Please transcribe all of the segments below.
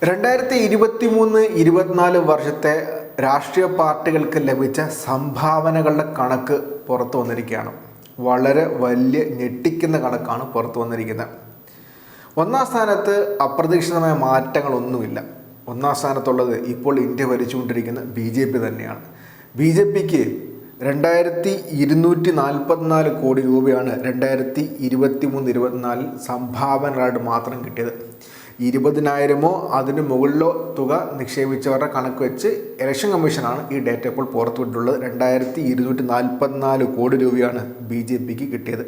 2023-24 വർഷത്തെ രാഷ്ട്രീയ പാർട്ടികൾക്ക് ലഭിച്ച സംഭാവനകളുടെ കണക്ക് പുറത്തു വന്നിരിക്കുകയാണ്. വളരെ വലിയ ഞെട്ടിക്കുന്ന കണക്കാണ് പുറത്തു വന്നിരിക്കുന്നത്. ഒന്നാം സ്ഥാനത്ത് അപ്രതീക്ഷിതമായ മാറ്റങ്ങളൊന്നുമില്ല. ഒന്നാം സ്ഥാനത്തുള്ളത് ഇപ്പോൾ ഇന്ത്യ ഭരിച്ചുകൊണ്ടിരിക്കുന്ന BJP തന്നെയാണ്. BJPക്ക് 2244 കോടി രൂപയാണ് 2023-24 സംഭാവനകളായിട്ട് മാത്രം കിട്ടിയത്. 20,000 അതിന് മുകളിലോ തുക നിക്ഷേപിച്ചവരുടെ കണക്ക് വെച്ച് ഇലക്ഷൻ കമ്മീഷനാണ് ഈ ഡേറ്റ ഇപ്പോൾ പുറത്തുവിട്ടുള്ളത്. 2244 കോടി രൂപയാണ് BJPക്ക് കിട്ടിയത്.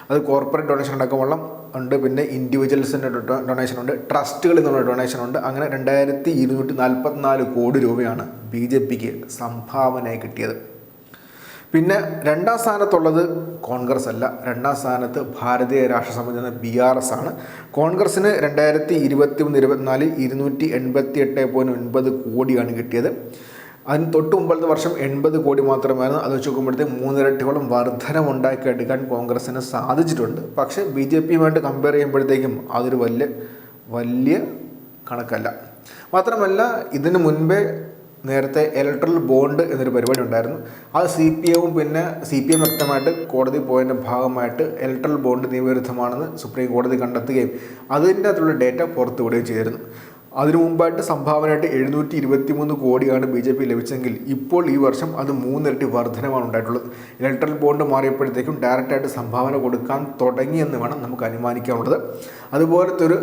അത് കോർപ്പറേറ്റ് ഡൊണേഷൻ അടക്കമുള്ള ഉണ്ട്, പിന്നെ ഇൻഡിവിജ്വൽസിൻ്റെ ഡൊണേഷൻ ഉണ്ട്, ട്രസ്റ്റുകളിൽ നിന്നുള്ള ഡൊണേഷൻ ഉണ്ട്. അങ്ങനെ 2244 കോടി രൂപയാണ് BJPക്ക് സംഭാവനയായി കിട്ടിയത്. പിന്നെ രണ്ടാം സ്ഥാനത്തുള്ളത് കോൺഗ്രസ് അല്ല. രണ്ടാം സ്ഥാനത്ത് ഭാരതീയ രാഷ്ട്ര സമിതി എന്ന BRS ആണ്. കോൺഗ്രസ്സിന് 2023-24 288.9 കോടിയാണ് കിട്ടിയത്. അതിന് തൊട്ട് മുമ്പത്തെ വർഷം 80 കോടി മാത്രമായിരുന്നു. അത് വെച്ച് നോക്കുമ്പോഴത്തേക്ക് 3 ഇരട്ടിയോളം വർധനമുണ്ടാക്കിയെടുക്കാൻ കോൺഗ്രസ്സിന് സാധിച്ചിട്ടുണ്ട്. പക്ഷേ BJPയുമായിട്ട് കമ്പയർ ചെയ്യുമ്പോഴത്തേക്കും അതൊരു വലിയ കണക്കല്ല. മാത്രമല്ല, ഇതിനു മുൻപേ നേരത്തെ ഇലക്ട്രൽ ബോണ്ട് എന്നൊരു പരിപാടി ഉണ്ടായിരുന്നു. അത് CPM വ്യക്തമായിട്ട് കോടതി പോയതിൻ്റെ ഭാഗമായിട്ട് ഇലക്ട്രൽ ബോണ്ട് നിയമവിരുദ്ധമാണെന്ന് സുപ്രീം കോടതി കണ്ടെത്തുകയും അതിൻ്റെ അകത്തുള്ള ഡേറ്റ പുറത്തുവിടുകയും ചെയ്തിരുന്നു. അതിനു മുമ്പായിട്ട് സംഭാവനയായിട്ട് 723 കോടിയാണ് BJP ലഭിച്ചെങ്കിൽ ഇപ്പോൾ ഈ വർഷം അത് 3 ഇരട്ടി വർധനമാണ് ഉണ്ടായിട്ടുള്ളത്. ഇലക്ട്രൽ ബോണ്ട് മാറിയപ്പോഴത്തേക്കും ഡയറക്റ്റായിട്ട് സംഭാവന കൊടുക്കാൻ തുടങ്ങിയെന്ന് വേണം നമുക്ക് അനുമാനിക്കാനുള്ളത്. അതുപോലത്തെ ഒരു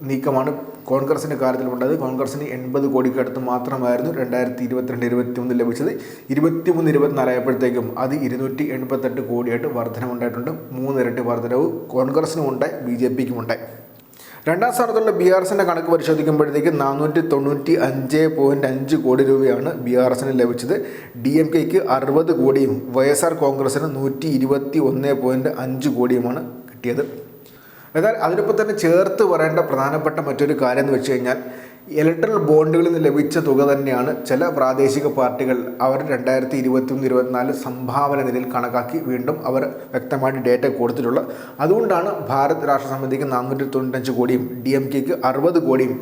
നീക്കമാണ് കോൺഗ്രസിൻ്റെ കാര്യത്തിലുണ്ടായത്. കോൺഗ്രസിന് 80 കോടിക്ക് അടുത്ത് മാത്രമായിരുന്നു 2022-23 ലഭിച്ചത്. 23-24 ആയപ്പോഴത്തേക്കും അത് 288 കോടിയായിട്ട് വർധനമുണ്ടായിട്ടുണ്ട്. 3 ഇരട്ടി വർധനവ് കോൺഗ്രസിനും ഉണ്ടായി, BJPക്കും ഉണ്ടായി. രണ്ടാം സ്ഥാനത്തുള്ള BRSൻ്റെ കണക്ക് പരിശോധിക്കുമ്പോഴത്തേക്ക് 495.5 കോടി രൂപയാണ് BRSന് ലഭിച്ചത്. DMKക്ക് 60 കോടിയും YSR കോൺഗ്രസിന് 121.5 കോടിയുമാണ് കിട്ടിയത്. എന്നാൽ അതിനൊപ്പം തന്നെ ചേർത്ത് പറയേണ്ട പ്രധാനപ്പെട്ട മറ്റൊരു കാര്യം എന്ന് വെച്ച് കഴിഞ്ഞാൽ, ഇലക്ട്രൽ ബോണ്ടുകളിൽ നിന്ന് ലഭിച്ച തുക തന്നെയാണ് ചില പ്രാദേശിക പാർട്ടികൾ അവർ 2023-24 സംഭാവന നിലയിൽ കണക്കാക്കി വീണ്ടും അവർ വ്യക്തമായിട്ട് ഡേറ്റ കൊടുത്തിട്ടുള്ളത്. അതുകൊണ്ടാണ് ഭാരത് രാഷ്ട്ര സമിതിക്ക് 495 കോടിയും DMKക്ക് 60 കോടിയും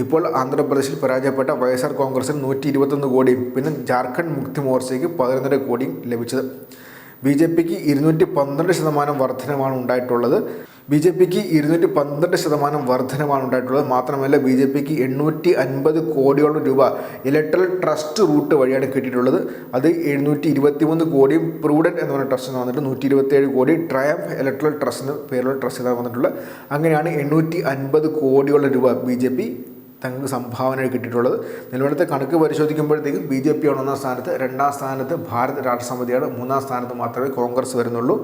ഇപ്പോൾ ആന്ധ്രാപ്രദേശിൽ പരാജയപ്പെട്ട YSR കോൺഗ്രസിന് 121 കോടിയും പിന്നെ ജാർഖണ്ഡ് മുക്തി മോർച്ചയ്ക്ക് 11.5 കോടിയും ലഭിച്ചത്. BJPക്ക് 212% വർധനമാണ് ഉണ്ടായിട്ടുള്ളത്. BJPക്ക് 212% വർധനമാണ് ഉണ്ടായിട്ടുള്ളത്. മാത്രമല്ല, BJPക്ക് 850 കോടിയോളം രൂപ ഇലക്ട്രൽ ട്രസ്റ്റ് റൂട്ട് വഴിയാണ് കിട്ടിയിട്ടുള്ളത്. അത് 723 കോടിയും പ്രൂഡൻറ്റ് എന്ന് പറഞ്ഞ ട്രസ്റ്റിന് വന്നിട്ട് 127 കോടി ട്രയംഫ് ഇലക്ട്രൽ ട്രസ്റ്റിന് പേരുള്ള ട്രസ്റ്റിനാണ് വന്നിട്ടുള്ളത്. അങ്ങനെയാണ് 850 കോടിയോളം രൂപ BJP തങ്ങൾക്ക് സംഭാവന കിട്ടിയിട്ടുള്ളത്. നിലവിലത്തെ കണക്ക് പരിശോധിക്കുമ്പോഴത്തേക്കും BJP ആണ് ഒന്നാം സ്ഥാനത്ത്, രണ്ടാം സ്ഥാനത്ത് ഭാരത് രാഷ്ട്ര സമിതിയാണ്, മൂന്നാം സ്ഥാനത്ത് മാത്രമേ കോൺഗ്രസ് വരുന്നുള്ളൂ.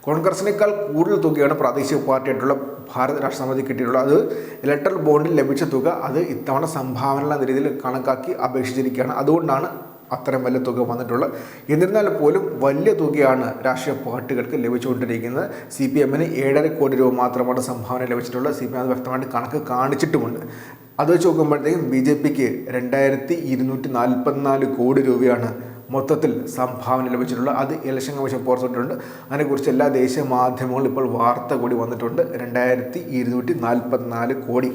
കോൺഗ്രസിനേക്കാൾ കൂടുതൽ തുകയാണ് പ്രാദേശിക പാർട്ടിയായിട്ടുള്ള ഭാരത് രാഷ്ട്ര സമിതി കിട്ടിയിട്ടുള്ളത്. അത് ഇലക്ട്രൽ ബോണ്ടിൽ ലഭിച്ച തുക അത് ഇത്തവണ സംഭാവന എന്ന രീതിയിൽ കണക്കാക്കി അപേക്ഷിച്ചിരിക്കുകയാണ്. അതുകൊണ്ടാണ് അത്രയും വലിയ തുക വന്നിട്ടുള്ളത്. എന്നിരുന്നാൽ പോലും വലിയ തുകയാണ് രാഷ്ട്രീയ പാർട്ടികൾക്ക് ലഭിച്ചുകൊണ്ടിരിക്കുന്നത്. CPMന് 7.5 കോടി രൂപ മാത്രമാണ് സംഭാവന ലഭിച്ചിട്ടുള്ളത്. CPM അത് വ്യക്തമായിട്ട് കണക്ക് കാണിച്ചിട്ടുമുണ്ട്. അത് വെച്ച് നോക്കുമ്പോഴത്തേക്കും BJPക്ക് 2244 കോടി രൂപയാണ് മൊത്തത്തിൽ സംഭാവന ലഭിച്ചിട്ടുള്ളത്. അത് ഇലക്ഷൻ കമ്മീഷൻ പുറത്തുവിട്ടിട്ടുണ്ട്. അതിനെക്കുറിച്ച് എല്ലാ ദേശീയ മാധ്യമങ്ങളും ഇപ്പോൾ വാർത്ത കൂടി വന്നിട്ടുണ്ട്. 2244 കോടി.